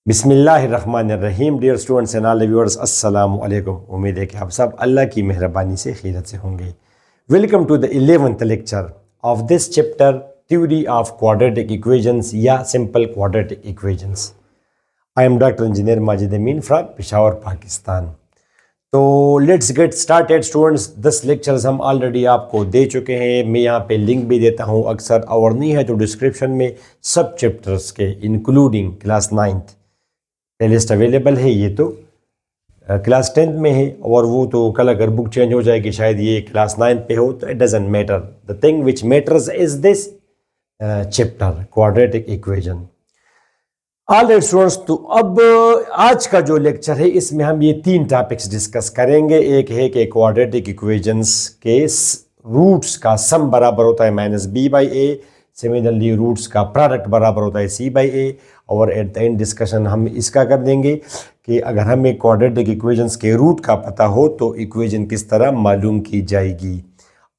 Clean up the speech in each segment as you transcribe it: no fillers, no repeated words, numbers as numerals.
बिस्मिल्लाहिर्रहमानिर्रहीम। Dear students and all viewers, अस्सलाम वालेकुम। उम्मीद है कि आप सब अल्लाह की मेहरबानी से खैरियत से होंगे। Welcome to the 11th lecture of this chapter theory of quadratic equations या simple quadratic equations. I am doctor engineer Majid Amin from Peshawar Pakistan. तो let's get started students. 10 lectures हम ऑलरेडी आपको दे चुके हैं। मैं यहाँ पे लिंक भी देता हूँ अक्सर, और नहीं है तो डिस्क्रिप्शन में सब चैप्टर्स के including class 9th playlist available है। ये तो क्लास 10th में है, और वो तो कल अगर बुक चेंज हो जाएगी शायद ये क्लास 9th पे हो, तो it doesn't matter. The thing which matters is this chapter quadratic equation. All right students, तो अब आज का जो लेक्चर है इसमें हम ये 3 टॉपिक्स डिस्कस करेंगे। एक है कि क्वाड्रेटिक इक्वेशंस के रूट्स का सम बराबर होता है -b/a। सिमिलरली रूट्स का प्रोडक्ट बराबर होता है c/a। और एट द एंड डिस्कशन हम इसका कर देंगे कि अगर हमें क्वाड्रेटिक इक्वेशंस के रूट का पता हो तो इक्वेशन किस तरह मालूम की जाएगी।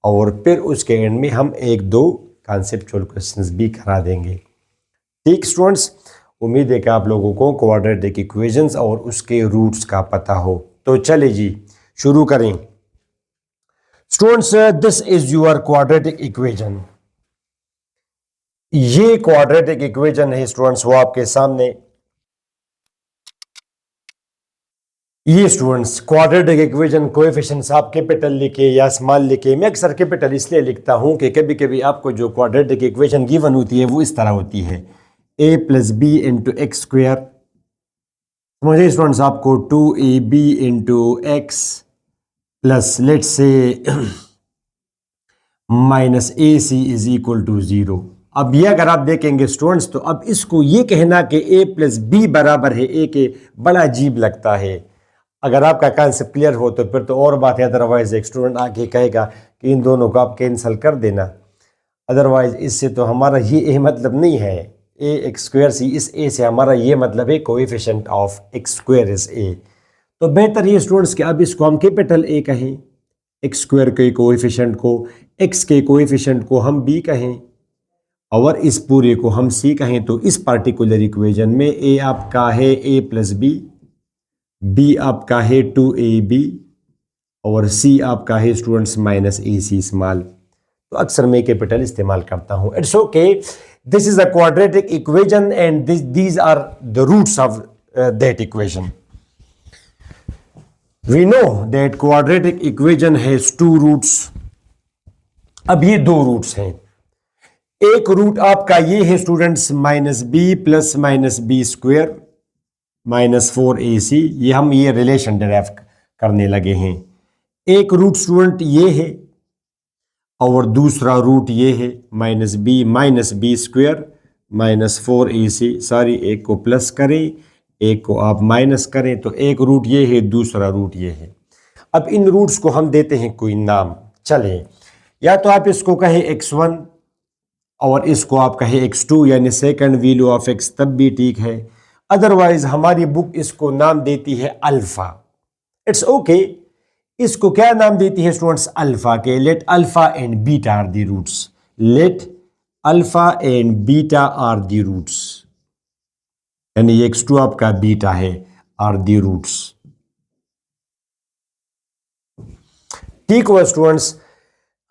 और फिर उसके एंड में हम 1-2 कॉन्सेप्चुअल क्वेश्चंस भी करा देंगे। ठीक स्टूडेंट्स, उम्मीद है कि आप लोगों को क्वाड्रेटिक इक्वेशंस और उसके रूट्स का पता हो। तो चले जी शुरू करें। Students, this is your quadratic equation. ये क्वाड्रेटिक इक्वेशन है स्टूडेंट्स, वो आपके सामने। ये स्टूडेंट्स क्वाड्रेटिक इक्वेशन कोएफिशिएंट्स आप कैपिटल लिखे या स्मॉल लिखे। मैं अक्सर कैपिटल इसलिए लिखता हूं कि कभी कभी आपको जो क्वाड्रेटिक इक्वेशन गिवन होती है वो इस तरह होती है a + b × x²। समझिए स्टूडेंट्स, आपको 2ab × x plus let's say -ac = 0। अब ये अगर आप देखेंगे स्टूडेंट्स, तो अब इसको ये कहना कि a + b बराबर है a के, बड़ा अजीब लगता है। अगर आपका कॉन्सेप्ट क्लियर हो तो फिर तो और बात है, अदरवाइज एक स्टूडेंट आके कहेगा कि इन दोनों को आप कैंसिल कर देना। अदरवाइज इससे तो हमारा ये मतलब नहीं है ax², इस a से हमारा ये मतलब है coefficient of x² is a। तो बेहतर ये स्टूडेंट्स कि अब इसको हम कैपिटल A कहें, x² के कोएफिशिएंट को, x के कोएफिशिएंट को हम b कहें, और इस पूरे को हम c कहें। तो इस पार्टिकुलर इक्वेशन में a आपका है a + b, b आपका है 2ab, और c आपका है स्टूडेंट्स -ac स्मॉल। तो अक्सर मैं कैपिटल इस्तेमाल करता हूं। It's okay, this is a quadratic equation and these are the roots of that equation. We know that quadratic equation has 2 roots. अब ये 2 रूट्स हैं। एक रूट आपका ये है स्टूडेंट्स -b + -b² -4ac। ये हम ये रिलेशन डिराइव करने लगे हैं। एक रूट स्टूडेंट ये है और दूसरा रूट ये है -b -b² -4ac। सॉरी, एक को प्लस करें, एक को आप माइनस करें, तो एक रूट ये है, दूसरा रूट ये है। अब इन रूट्स को हम देते हैं कोई नाम। चले, या तो आप इसको कहें x1 और इसको आप कहें x2, यानी सेकंड वैल्यू ऑफ x, तब भी ठीक है। अदरवाइज हमारी बुक इसको नाम देती है अल्फा। It's okay. इसको क्या नाम देती है स्टूडेंट्स? अल्फा के। Let alpha and beta are the roots. Let alpha and beta are the roots, यानी x2 आपका बीटा है, आर दी रूट्स। ठीक हुआ स्टूडेंट्स।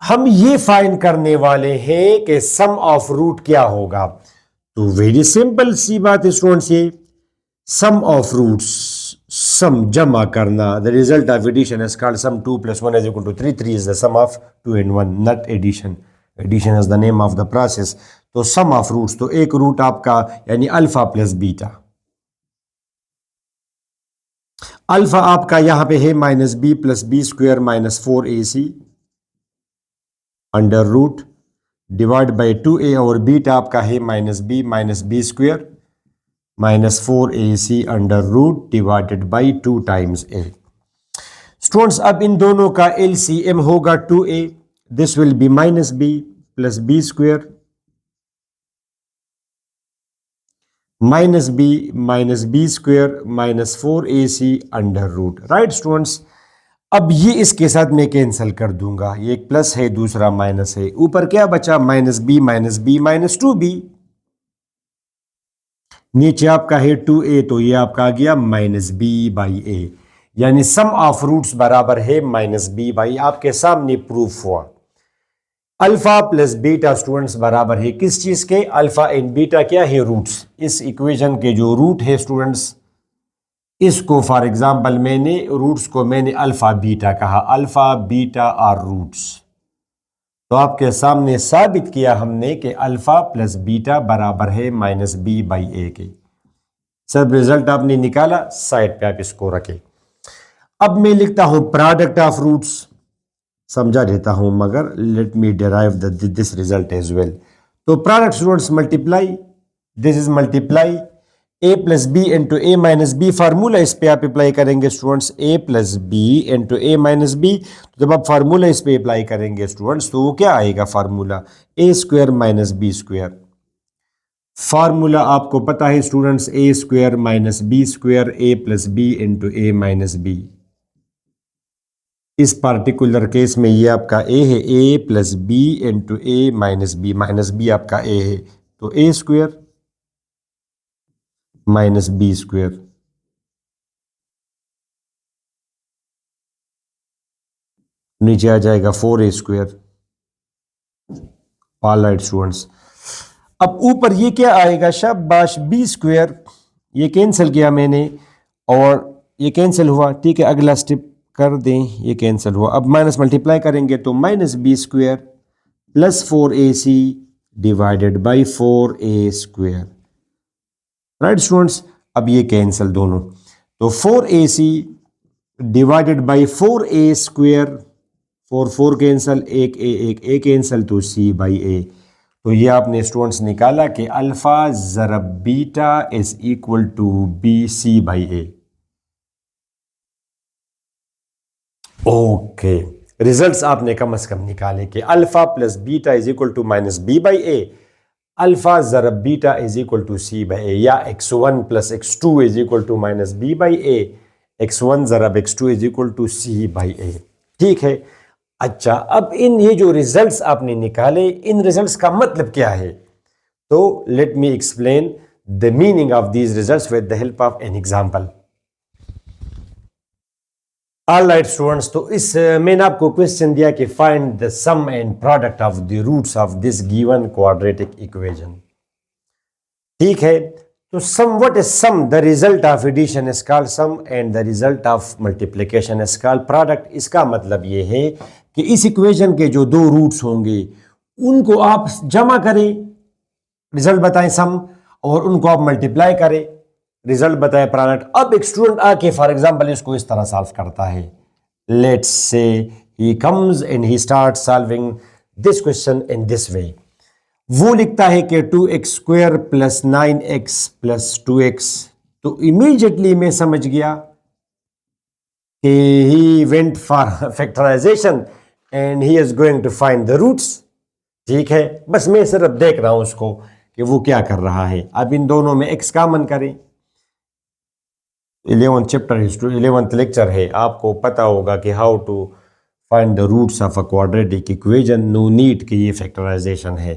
हम ये फाइंड करने वाले हैं कि सम ऑफ रूट क्या होगा। तो वेरी सिंपल सी बात है स्टूडेंट्स, ये सम ऑफ रूट्स, सम जमा करना, the result of addition is called sum. 2 + 1 = 3, 3 is the sum of 2 and 1, not addition. Addition is the name of the process. तो सम ऑफ रूट्स, तो एक root आपका यानी अल्फा प्लस बीटा। अल्फा आपका यहां पे है -b + b² -4ac under root divide by 2a, और बीटा आपका है -b -b² -4ac under root divided by 2 times a। Students, अब इन दोनों का LCM होगा 2a। This will be -b + b² -b -b² -4ac under root. Right students, अब ये इसके साथ मैं कैंसिल कर दूंगा, ये एक प्लस है दूसरा माइनस है। ऊपर क्या बचा? -b -b -2b। नीचे आपका है 2a, तो ये आपका आ गया -b/a, यानी सम ऑफ रूट्स बराबर है -b/, आपके सामने प्रूफ हुआ। अल्फा प्लस बीटा स्टूडेंट्स बराबर है किस चीज के? अल्फा एंड बीटा क्या है? रूट्स। इस इक्वेशन के जो रूट है स्टूडेंट्स, इसको फॉर एग्जांपल मैंने रूट्स को मैंने अल्फा बीटा कहा, अल्फा बीटा आर रूट्स। तो आपके सामने साबित किया हमने कि अल्फा प्लस बीटा बराबर है -b/a के। सब रिजल्ट आपने निकाला, साइड पे आप इसको रखें। अब मैं लिखता हूं प्रोडक्ट ऑफ रूट्स, समझा देता हूं मगर let me derive this result as well. तो product students multiply, this is multiply a plus B into A minus B, formula इस पे आप अप्लाई करेंगे students, a plus B into A minus B. तो जब आप फार्मूला इस पे अप्लाई करेंगे स्टूडेंट्स तो वो क्या आएगा? Formula a square minus B square. Formula आपको पता है students, a square minus B square, a plus B into A minus B. इस पार्टिकुलर केस में ये आपका a है, a plus B into A minus B आपका a है, तो a square minus B square. नीचे आ जाएगा 4a square. All right students, अब ऊपर ये क्या आएगा? शाबाश, बी स्क्वायर। ये कैंसिल किया मैंने और ये कैंसिल हुआ, ठीक है। अगला स्टेप कर दें, ये कैंसिल हुआ। अब माइनस मल्टीप्लाई करेंगे तो minus B square plus 4ac divided by 4a square. Right students, अब ये कैंसिल दोनों, तो 4ac divided by 4a square, 4 cancel, एक a कैंसिल, तो c/a। तो ये आपने स्टूडेंट्स निकाला कि अल्फा ज़रब beta is equal to B c/a। Okay, results आपने कम से कम निकाले कि alpha plus beta is equal to -b/a, alpha ज़रब beta is equal to c/a, या x1 plus x2 is equal to -b/a, x1 ज़रब x2 is equal to c/a। ठीक है। अच्छा, अब इन ये जो रिजल्ट्स आपने निकाले, इन रिजल्ट्स का मतलब क्या है? तो let me explain the meaning of these results with the help of an example. All right students, तो इस मैंने आपको क्वेश्चन दिया कि find the sum and product of the roots of this given quadratic equation. ठीक है, तो sum, what is sum? The result of addition is called sum and the result of multiplication is called product. इसका मतलब ये है कि इस equation के जो दो रूट्स होंगे उनको आप जमा करें, रिजल्ट बताएं सम, और उनको आप मल्टीप्लाई करें, रिजल्ट बताए प्रोडक्ट। अब एक स्टूडेंट आके फॉर एग्जांपल इसको इस तरह सॉल्व करता है। Let's say he comes and he start solving this question in this way. वो लिखता है कि 2x square plus 9x plus 2x। तो इमीडिएटली मैं समझ गया कि he went for factorization and he is going to find the roots. ठीक है, बस मैं सिर्फ देख रहा हूं उसको कि वो क्या कर रहा है। अब इन दोनों में x कॉमन करें। 11th चैप्टर है, 11th लेक्चर है, आपको पता होगा कि how to find the roots of a quadratic equation. No need कि ये फैक्टराइजेशन है।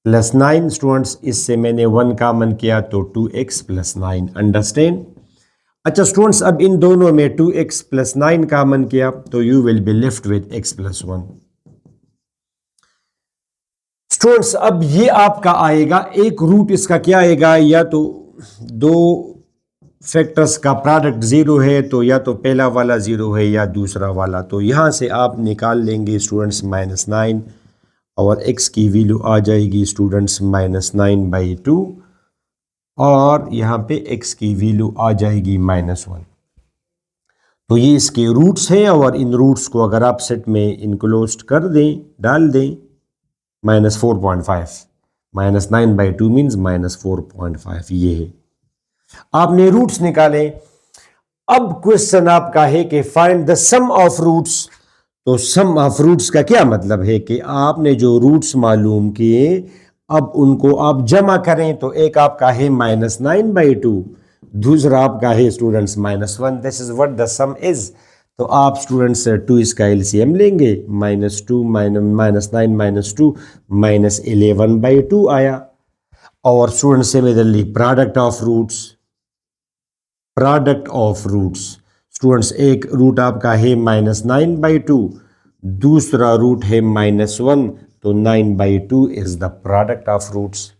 प्लस 9 स्टूडेंट्स, इससे मैंने 1 कॉमन किया तो 2x प्लस 9। अंडरस्टैंड? अच्छा स्टूडेंट्स, अब इन दोनों में 2x प्लस 9 कॉमन किया तो you will be left with x plus 1। Students, अब ये आपका आएगा एक रूट, इसका क्या आएगा? या तो दो फैक्टर्स का प्रोडक्ट 0 है तो या तो पहला वाला 0 है या दूसरा वाला। तो यहाँ से आप निकाल लेंगे स्टूडेंट्स -9 और x की वैल्यू आ जाएगी स्टूडेंट्स -9/2 और यहाँ पे x की वैल्यू आ जाएगी -1। तो ये इसके रूट्स हैं और इन रूट्स को अगर आप सेट में इनक्लोज कर दें, डाल दें, -4.5, -9/2 मीन्स -4.5, ये है। आपने रूट्स निकाले। अब क्वेश्चन आपका है कि find the sum of roots. तो सम ऑफ रूट्स का क्या मतलब है कि आपने जो रूट्स मालूम किए अब उनको आप जमा करें। तो एक आपका है -9/2, दूसरा आपका है students -1। This is what the some is. तो आप स्टूडेंट्स 2 इसका एलसीएम लेंगे, -2 -9 -2 -11/2 आया। और student similarly product of roots students, एक रूट आपका है -9/2, दूसरा रूट है -1, तो 9/2 is the product of roots.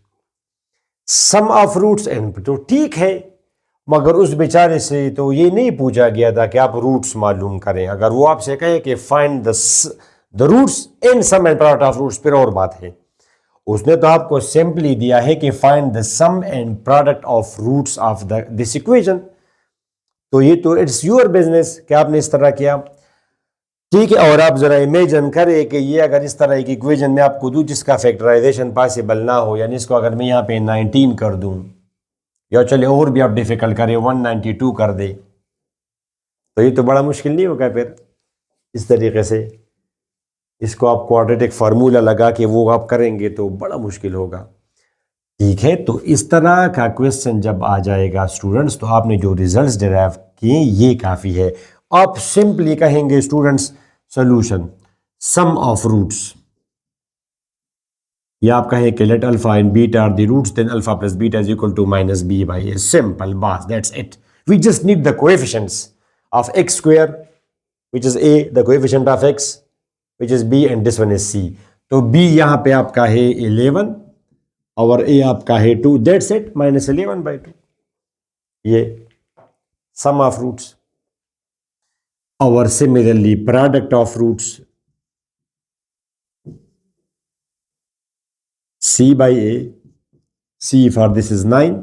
Sum of roots and तो ठीक है, मगर उस बेचारे से तो ये नहीं पूछा गया था कि आप रूट्स मालूम करें। अगर वो आपसे कहे कि find the roots in sum and product of roots, फिर और बात है। उसने तो आपको सिंपली दिया है कि find the sum and product of roots of this equation. तो ये तो इट्स योर बिजनेस कि आपने इस तरह किया, ठीक है। और आप जरा इमेजिन करें कि ये अगर इस तरह की इक्वेशन में आपको दूं जिसका फैक्टराइजेशन पॉसिबल ना हो, यानी इसको अगर मैं यहाँ पे 19 कर दूं, या चले और भी आप डिफिकल्ट करें 192 कर दे, तो ये तो बड़ा मुश्किल नहीं होगा फिर। इस तरीके से इसको आप क्वाड्रेटिक फार्मूला लगा के वो आप करेंगे तो बड़ा मुश्किल होगा, ठीक है। तो इस तरह का क्वेश्चन जब आ जाएगा स्टूडेंट्स, तो आपने जो रिजल्ट्स डिराइव किए ये काफ़ी है। आप सिंपली कहेंगे students solution sum of roots, या आप कहें कि let alpha and beta are the roots, then alpha plus beta is equal to -b/a, simple बात, that's it. We just need the coefficients of x square which is a, the coefficient of x which is b, and this one is c। तो b यहां पे आपका है 11 और a आपका है 2, that's it, -11/2, ये सम ऑफ रूट्स। और similarly product of roots c/a, c for this is 9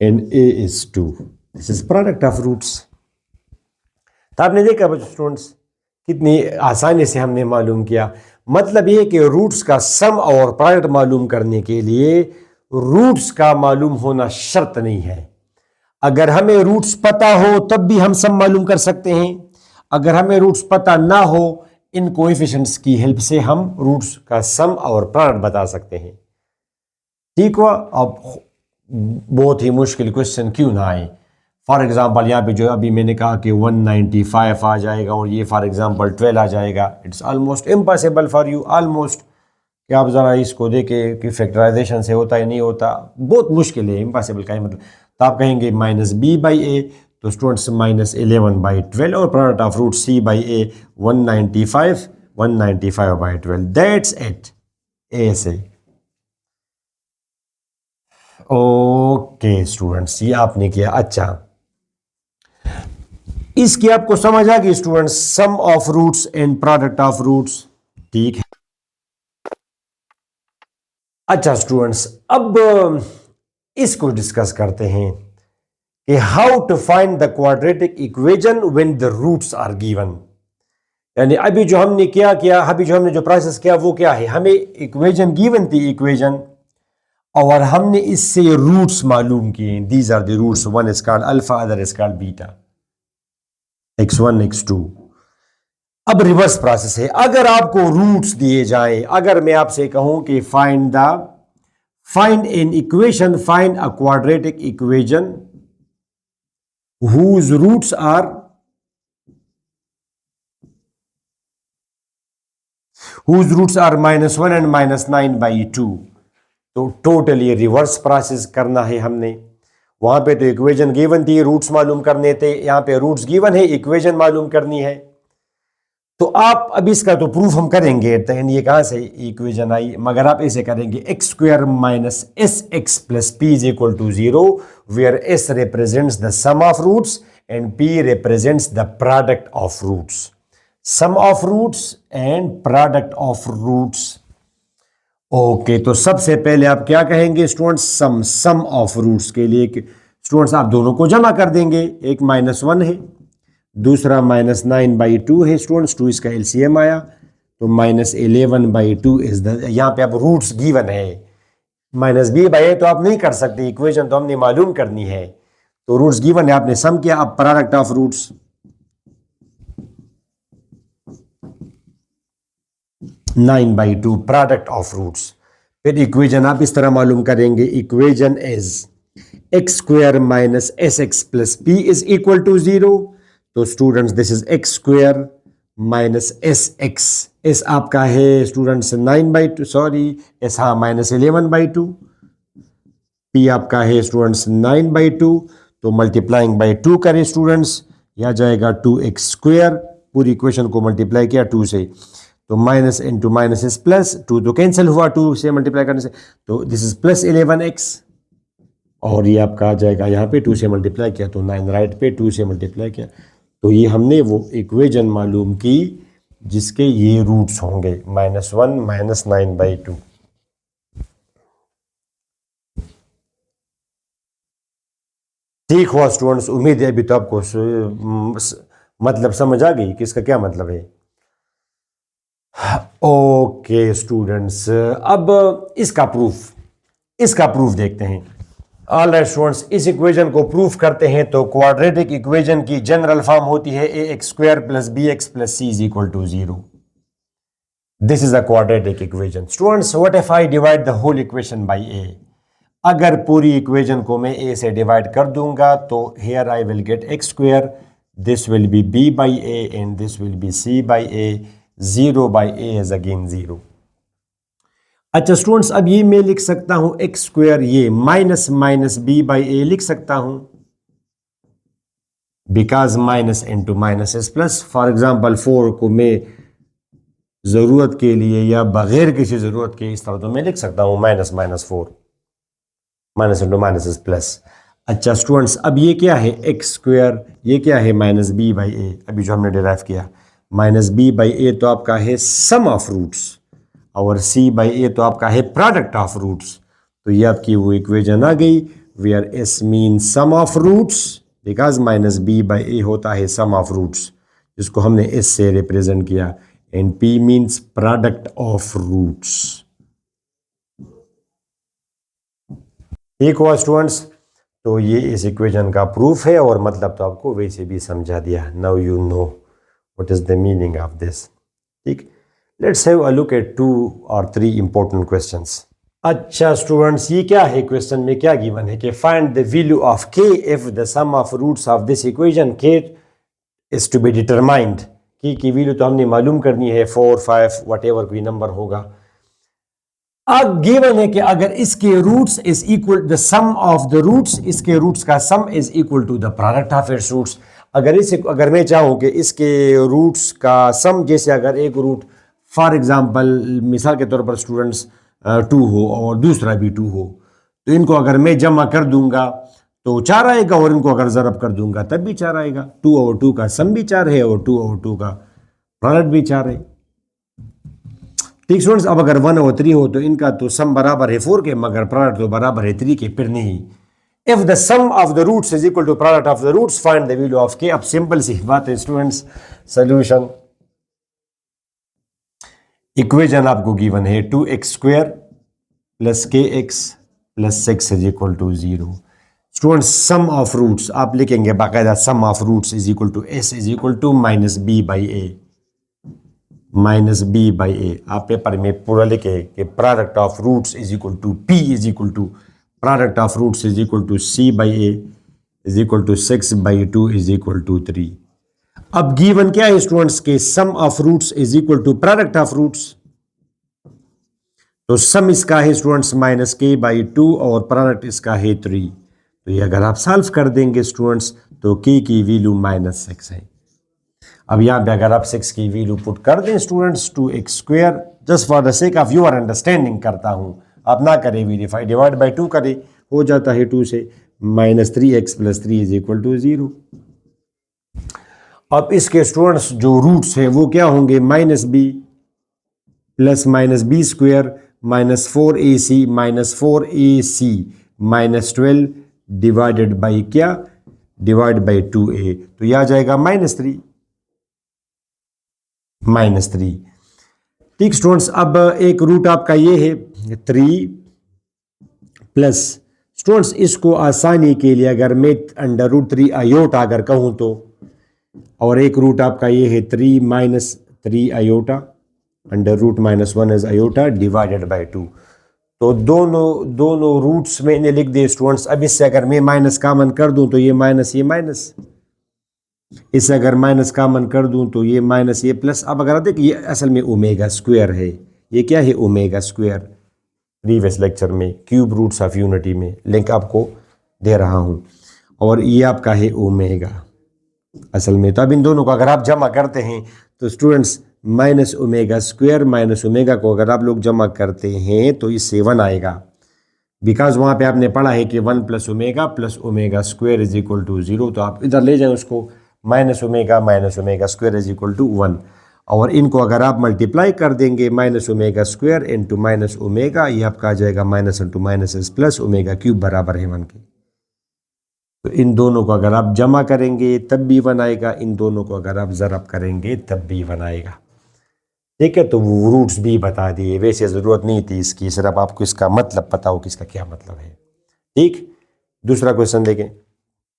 and a is 2, this is product of roots। तो आपने देखा स्टूडेंट्स कितनी आसानी से हमने मालूम किया। मतलब ये कि रूट्स का सम और प्रोडक्ट मालूम करने के लिए रूट्स का मालूम होना शर्त नहीं है। अगर हमें रूट्स पता हो तब भी हम सम मालूम कर सकते हैं, अगर हमें रूट्स पता ना हो इन कोएफिशिएंट्स की हेल्प से हम रूट्स का सम और प्रोडक्ट बता सकते हैं, ठीक हुआ। अब बहुत ही मुश्किल क्वेश्चन क्यों ना आए। फॉर एग्जांपल यहाँ पे जो अभी मैंने कहा कि 195 आ जाएगा और ये फॉर एग्जांपल 12 आ जाएगा, it's almost impossible for you, almost, कि आप ज़रा इसको देखें कि फैक्टराइजेशन से होता है नहीं होता, बहुत मुश्किल है, इम्पॉसिबल का ही मतलब। तो आप कहेंगे -b/a, तो स्टूडेंट्स -11/12, और product of root c/a 195/12, that's it, ऐसे। ओके स्टूडेंट्स, ये आपने किया। अच्छा, इसकी आपको समझ आ गई students, sum of roots and product of roots, ठीक है। अच्छा स्टूडेंट्स, अब इसको डिस्कस करते हैं कि how to find the quadratic equation when the roots are given. यानी अभी जो हमने अभी जो हमने जो प्रोसेस किया वो क्या है, हमें इक्वेशन गिवन थी, इक्वेशन, और हमने इससे रूट्स मालूम किए। These are the roots, one is called alpha, other is called beta, x1 x2। अब रिवर्स प्रोसेस है, अगर आपको रूट्स दिए जाएं, अगर मैं आपसे कहूं कि find an equation, find a quadratic equation whose roots are -1 and -9/2, तो टोटली रिवर्स प्रोसेस करना है हमने। वहां पे तो इक्वेशन गिवन थी, रूट्स मालूम करने थे, यहां पे रूट्स गिवन है, इक्वेशन मालूम करनी है। तो आप अब इसका तो प्रूफ हम करेंगे एट द एंड, ये कहां से इक्वेशन आई, मगर आप ऐसे करेंगे x² - sx + p = 0, where s represents the sum of roots and p represents the product of roots, sum of roots and product of roots। Okay, तो सबसे पहले आप क्या कहेंगे स्टूडेंट्स, सम ऑफ रूट्स के लिए स्टूडेंट्स आप दोनों को जमा कर देंगे, एक -1 है, दूसरा -9/2 है स्टूडेंट्स, 2 इसका एलसीएम आया, तो -11/2 इज द, यहाँ पे अब रूट्स गिवन है, -b/a तो आप नहीं कर सकते, इक्वेशन तो हमने मालूम करनी है, तो रूट्स गिवन है, आपने सम किया। अब product of roots 9/2, product of roots. फिर इक्वेशन आप इस तरह मालूम करेंगे, equation is x² - sx + p = 0। तो students this is x² - sx, s आपका है स्टूडेंट्स 9/2, सॉरी s, हाँ, -11/2, p आपका है स्टूडेंट्स 9/2, तो मल्टीप्लाइंग बाई 2 करें स्टूडेंट्स, यह जाएगा 2x², पूरी इक्वेशन को मल्टीप्लाई किया 2 से, तो minus into minus is plus, 2 तो कैंसिल हुआ 2 से मल्टीप्लाई करने से, तो दिस इज प्लस 11x, और ये आपका आ जाएगा यहाँ पे 2 से मल्टीप्लाई किया तो 9 राइट पे 2 से मल्टीप्लाई किया, तो ये हमने वो इक्वेशन मालूम की जिसके ये रूट्स होंगे -1 -9/2। ठीक हुआ स्टूडेंट्स, उम्मीद है अभी तो आपको मतलब समझ आ गई कि इसका क्या मतलब है। ओके स्टूडेंट्स, अब इसका प्रूफ देखते हैं। ऑल राइट स्टूडेंट्स, इस इक्वेशन को प्रूफ करते हैं। तो क्वाड्रेटिक इक्वेशन की जनरल फॉर्म होती है ax² + bx + c = 0। This is a quadratic equation. Students, what if I divide the whole equation by a? अगर पूरी इक्वेशन को मैं a से डिवाइड कर दूंगा तो here I will get x², this will be b by a and this will be c by a, 0 by a is again 0। अच्छा students, अब ये मैं लिख सकता हूं x², ये minus minus b by a लिख सकता हूं, because minus into minus is plus. For example 4 को मैं जरूरत के लिए या बगैर किसी जरूरत के इस तरह तो मैं लिख सकता हूं -4, minus into minus is plus. अच्छा स्टूडेंट्स, अब ये क्या है x², ये क्या है -b by a, अभी जो हमने डिराइव किया -b by a तो आपका है सम ऑफ रूट्स, और c by a तो आपका है प्रोडक्ट ऑफ रूट्स। तो ये आपकी वो इक्वेशन आ गई where s mean sum of roots, because -b by a होता है सम ऑफ रूट्स, जिसको हमने s से रिप्रेजेंट किया, and p means product of roots. ठीक हुआ स्टूडेंट्स, तो ये इस इक्वेशन का प्रूफ है, और मतलब तो आपको वैसे भी समझा दिया। Now you know what is the meaning of this. ठीक, let's have a look at 2 or 3 important questions. अच्छा स्टूडेंट्स, ये क्या है, क्वेश्चन में क्या गिवन है कि find the value of k if the sum of roots of this equation k is to be determined. की वैल्यू तो हमने मालूम करनी है, 4 5 व्हाटएवर कोई नंबर होगा। अब गिवन है कि अगर इसके roots is equal the sum of the roots, इसके रूट्स का sum is equal to the product of its roots. अगर मैं चाहूँ कि इसके रूट्स का सम, जैसे अगर एक रूट फॉर एग्जांपल मिसाल के तौर पर स्टूडेंट्स 2 हो और दूसरा भी 2 हो, तो इनको अगर मैं जमा कर दूंगा तो 4 आएगा, और इनको अगर ज़रब कर दूंगा तब भी 4 आएगा। 2 और 2 का सम भी 4 है, और 2 और 2 का प्रोडक्ट भी 4 है। ठीक स्टूडेंट्स, अब अगर 1 और 3 हो तो इनका तो सम बराबर है 4 के, मगर प्रोडक्ट तो बराबर है 3 के, फिर नहीं। If the sum of the roots is equal to product of the roots, find the value of k। अब सिंपल सी बात है स्टूडेंट्स, सॉल्यूशन इक्वेशन आपको गिवन है 2x² + kx + 6 is equal to 0। Students, sum of roots आप लिखेंगे बाकायदा, sum of roots is equal to s is equal to -b by a, -b by a। आप पेपर में पूरा लिखे कि product of roots is equal to p is equal to product of roots is equal to c by a is equal to 6/2 is equal to 3। अब given क्या है students के sum of roots is equal to product of roots, तो sum इसका है students -k/2 और product इसका है 3। तो ये अगर आप सॉल्व कर देंगे स्टूडेंट्स तो k की वैल्यू -6 है। अब यहाँ पे अगर आप 6 की वैल्यू पुट कर दें students, 2x², just for the sake of your understanding करता हूँ, आप ना करें वेरीफाई, डिवाइड बाई 2 करें, हो जाता है 2 से, -3x + 3 इज इक्वल टू 0। अब इसके स्टूडेंट्स जो रूट्स हैं वो क्या होंगे, -b + -b² -4ac -4ac -12 divided by क्या, डिवाइड बाई 2a, तो यह आ जाएगा -3। ठीक स्टूडेंट्स, अब एक रूट आपका ये है 3 प्लस, स्टूडेंट्स इसको आसानी के लिए अगर मैं √3 आयोटा अगर कहूँ तो, और एक रूट आपका ये है 3 - 3 iota, √-1 is iota divided by 2। तो दोनों रूट्स में इन्हें लिख दिए स्टूडेंट्स। अब इससे अगर मैं माइनस कामन कर दूं तो ये माइनस, ये माइनस, इससे अगर माइनस कामन कर दूं तो ये माइनस, ये प्लस। अब अगर देखिए ये असल में ओमेगा स्क्वायर है, ये क्या है ओमेगा स्क्वायर, प्रीवियस लेक्चर में, क्यूब रूट्स ऑफ यूनिटी में, लिंक आपको दे रहा हूँ। और ये आपका है ओमेगा असल में। तो अब इन दोनों को अगर आप जमा करते हैं तो students minus omega square minus omega को अगर आप लोग जमा करते हैं तो इससे 1 आएगा, बिकॉज वहाँ पे आपने पढ़ा है कि 1 plus omega square is equal to 0। तो आप इधर ले जाएं उसको, minus omega square is equal to 1। और इनको अगर आप मल्टीप्लाई कर देंगे minus omega square into minus omega, ये आपका आ जाएगा minus into minus is plus omega cube बराबर है 1 के। तो इन दोनों को अगर आप जमा करेंगे तब भी 1 आएगा, इन दोनों को अगर आप ज़रब करेंगे तब भी 1 आएगा। ठीक है, तो वो रूट्स भी बता दिए, वैसे ज़रूरत नहीं थी इसकी, सिर्फ आपको इसका मतलब पता हो कि इसका क्या मतलब है। ठीक, दूसरा क्वेश्चन देखें।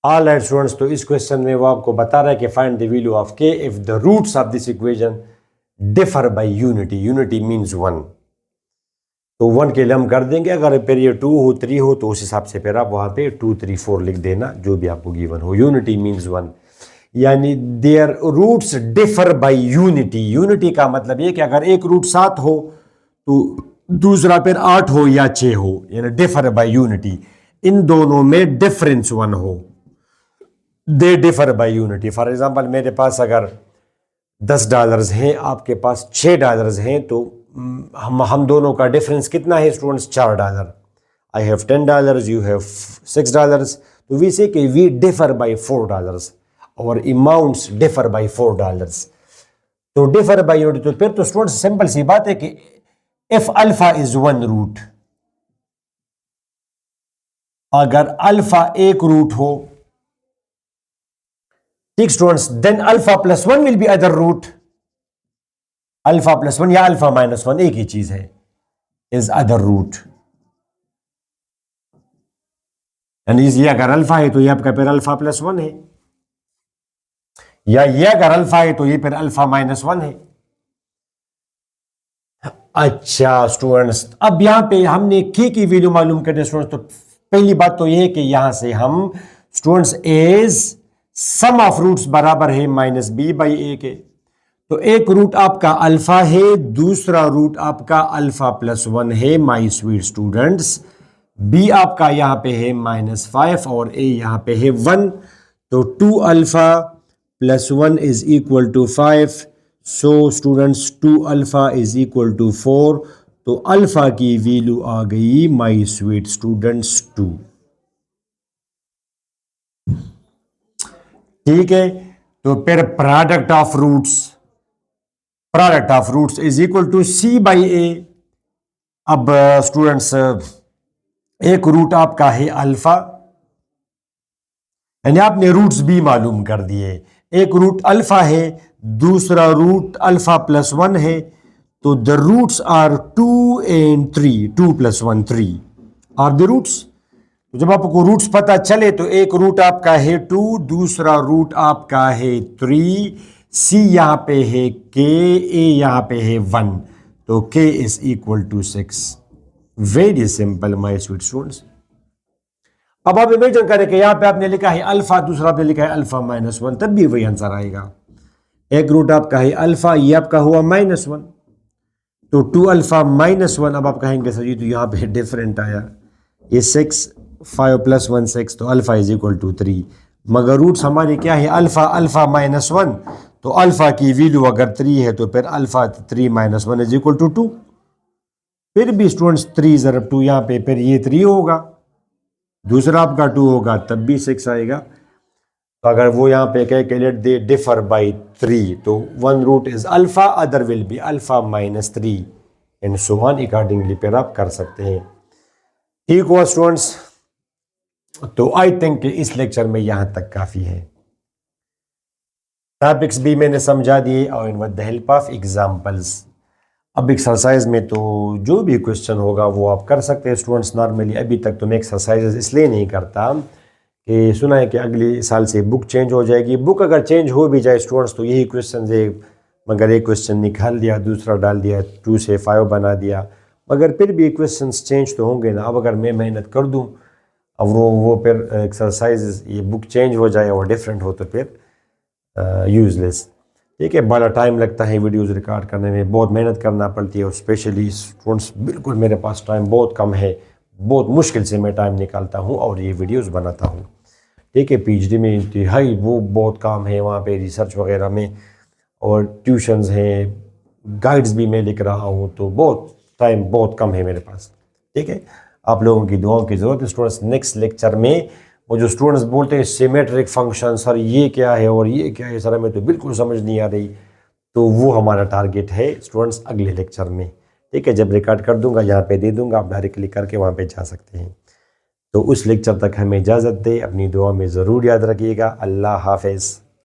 ऑल राइट स्टूडेंट्स, तो इस क्वेश्चन में वो आपको बता रहा है कि find the value of k if the roots of this equation differ by unity. Unity means 1, तो 1 के लिए हम कर देंगे, अगर फिर ये 2 हो 3 हो तो उस हिसाब से फिर आप वहाँ पे 2 3 4 लिख देना, जो भी आपको गिवन हो। यूनिटी मीन्स 1, यानी their roots differ by unity. Unity का मतलब ये कि अगर एक रूट 7 हो तो दूसरा फिर 8 हो या 6 हो, यानी डिफर बाय यूनिटी। इन दोनों में डिफरेंस 1 हो, they differ by unity. For example मेरे पास अगर $10 हैं, आपके पास $6 हैं, तो हम दोनों का डिफरेंस कितना है students? $4। I have $10, you have $6, तो वी से कि वी डिफर बाय $4 और अमाउंट्स डिफर बाय $4। तो डिफर बाय यूनिट, तो फिर तो स्टूडेंट्स सिंपल सी बात है कि इफ अल्फा इज 1 रूट, अगर अल्फा एक रूट हो, ठीक students, then alpha plus 1 will be other root. Alpha plus 1 या अल्फा माइनस 1 एक ही चीज है, इज अदर रूट। यानी ये अगर अल्फा है तो ये आपका फिर अल्फा प्लस 1 है, या ये अगर अल्फा है तो ये फिर अल्फा माइनस 1 है। अच्छा स्टूडेंट्स, अब यहां पे हमने के की वैल्यू मालूम करनी है स्टूडेंट्स। तो पहली बात तो ये है कि यहां से हम students as sum of roots बराबर है माइनस बी बाई ए के। तो एक रूट आपका अल्फा है, दूसरा रूट आपका अल्फा प्लस 1 है माई स्वीट स्टूडेंट्स। बी आपका यहां पे है -5 और ए यहां पे है 1। तो 2 alpha plus 1 is equal to 5। So students 2 alpha is equal to 4। तो अल्फा की वैल्यू आ गई माई स्वीट स्टूडेंट्स 2। ठीक है, तो फिर product of roots is equal to C by A. अब स्टूडेंट्स एक रूट आपका है अल्फा, यानी आपने रूट्स भी मालूम कर दिए। एक रूट अल्फा है, दूसरा रूट अल्फा प्लस 1 है। तो the roots are 2 and 3, 2 + 1 3 are the roots. तो जब आपको रूट्स पता चले तो एक रूट आपका है 2, दूसरा रूट आपका है 3, सी यहां पे है के, ए यहां पे है 1, तो k is equal to 6। Very simple my sweet students. अब आप इमेजिन करें कि यहां पे आपने लिखा है अल्फा, दूसरा आपने लिखा है अल्फा माइनस 1, तब भी वही आंसर आएगा। एक रूट आपका है अल्फा, ये आपका हुआ -1, तो 2 अल्फा -1। अब आप कहेंगे सर जी तो यहां पे डिफरेंट आया, ये 6, 5 + 1 6, तो अल्फा इज इक्वल टू 3। मगर रूट्स हमारे क्या है? अल्फा -1। तो अल्फा की वैल्यू अगर 3 है तो फिर अल्फा 3 - 1 इज इक्वल टू 2। फिर भी स्टूडेंट्स 3 ज़रब 2 यहाँ पे, फिर ये 3 होगा, दूसरा आपका 2 होगा, तब भी 6 आएगा। तो अगर वो यहाँ पे कैलकुलेट दे डिफर बाई 3, तो 1 root is alpha, other will be alpha -3 and so on accordingly फिर आप कर सकते हैं। ठीक हुआ स्टूडेंट्स, तो आई थिंक इस लेक्चर में यहां तक काफी है। टॉपिक्स भी मैंने समझा दिए और with the help of examples. अब एक्सरसाइज में तो जो भी क्वेश्चन होगा वो आप कर सकते हैं स्टूडेंट्स। नॉर्मली अभी तक तो मैं एक्सरसाइजेज इसलिए नहीं करता कि सुना है कि अगले साल से बुक चेंज हो जाएगी। बुक अगर चेंज हो भी जाए स्टूडेंट्स तो यही क्वेश्चन है, मगर एक क्वेश्चन निकाल दिया, दूसरा डाल दिया, 2 से 5 बना दिया, मगर फिर भी क्वेश्चन चेंज तो होंगे ना। अब अगर मैं मेहनत कर दूँ अब वो फिर एक्सरसाइज ये बुक चेंज हो जाए और डिफरेंट हो तो फिर यूजलेस। ठीक है। बड़ा टाइम लगता है वीडियोज़ रिकॉर्ड करने में, बहुत मेहनत करना पड़ती है, और स्पेशली स्टूडेंट्स बिल्कुल मेरे पास टाइम बहुत कम है, बहुत मुश्किल से मैं टाइम निकालता हूँ और ये वीडियोज़ बनाता हूँ। ठीक है। पीएचडी में इंतहाई वो बहुत काम है वहाँ पे, रिसर्च वगैरह में, और ट्यूशन्स हैं, गाइड्स भी मैं लिख रहा हूँ, तो बहुत टाइम बहुत कम है मेरे पास। ठीक है। आप लोगों की दुआओं की ज़रूरत है स्टूडेंट्स। नेक्स्ट लेक्चर में वो जो स्टूडेंट्स बोलते हैं सिमेट्रिक फंक्शन, सर ये क्या है और ये क्या है, सर हमें तो बिल्कुल समझ नहीं आ रही, तो वो हमारा टारगेट है स्टूडेंट्स अगले लेक्चर में। ठीक है। जब रिकॉर्ड कर दूंगा यहाँ पे दे दूंगा, आप डायरेक्ट क्लिक करके वहाँ पे जा सकते हैं। तो उस लेक्चर तक हमें इजाज़त दे, अपनी दुआ में ज़रूर याद रखिएगा। अल्लाह हाफ़िज़।